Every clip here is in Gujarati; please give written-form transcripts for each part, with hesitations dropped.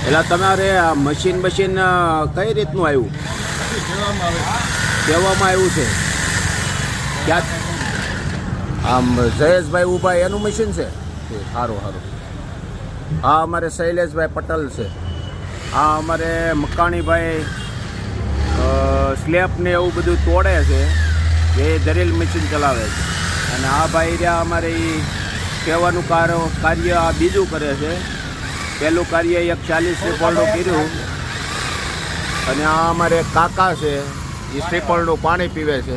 એટલે તમારે આ મશીન કઈ રીતનું આવ્યું? કહેવામાં આવ્યું છે ક્યાં આમ જયેશભાઈ ઊભા એનું મશીન છે? સારું સારું. હા, અમારે શૈલેષભાઈ પટેલ છે. હા, અમારે મકાણીભાઈ સ્લેબ ને એવું બધું તોડે છે, એ ડ્રિલ મશીન ચલાવે છે. અને આ ભાઈ રહ્યા અમારે એ કહેવાનું કાર્ય આ બીજું કરે છે. પહેલું કાર્ય 40 શ્રીફળનું કર્યું. અને આ અમારે કાકા છે, એ શ્રીફળનું પાણી પીવે છે.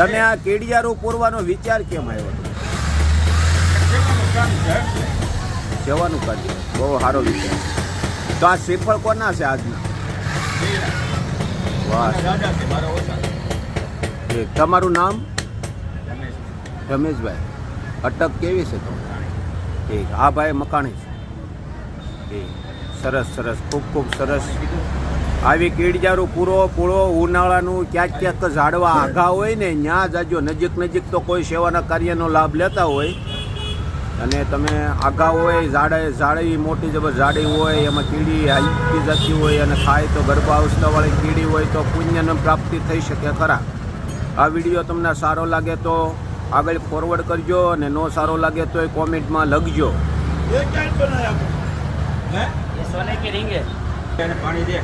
તમે આ કીડિયારું પૂરવાનો વિચાર કેમ આવ્યો? સેવાનું કાર્ય બહુ સારો વિચાર. તો આ શ્રીફળ કોના છે આજના? વાહ. તમારું નામ? રમેશભાઈ. અટક કેવી છે તો? ઠીક. આ ભાઈ મકાણી છે. ઠીક. સરસ સરસ, ખૂબ ખૂબ સરસ. આવી કીડિયારું પૂરો ઉનાળાનું ક્યાંક ઝાડવા આઘા હોય ને ત્યાં જાજો. નજીક તો કોઈ સેવાના કાર્યનો લાભ લેતા હોય અને તમે આઘા હોય, ઝાડી મોટી જબર ઝાડી હોય, એમાં કીડી હાલતી જતી હોય અને ખાય તો ગર્ભાવસ્થાવાળી કીડી હોય તો પુણ્યની પ્રાપ્તિ થઈ શકે ખરા. આ વિડીયો તમને સારો લાગે તો આગળ ફોરવર્ડ કરજો અને નો સારો લાગે તો એ કોમેન્ટમાં લખજો. સોને કી રીંગ હે, પાણી દે.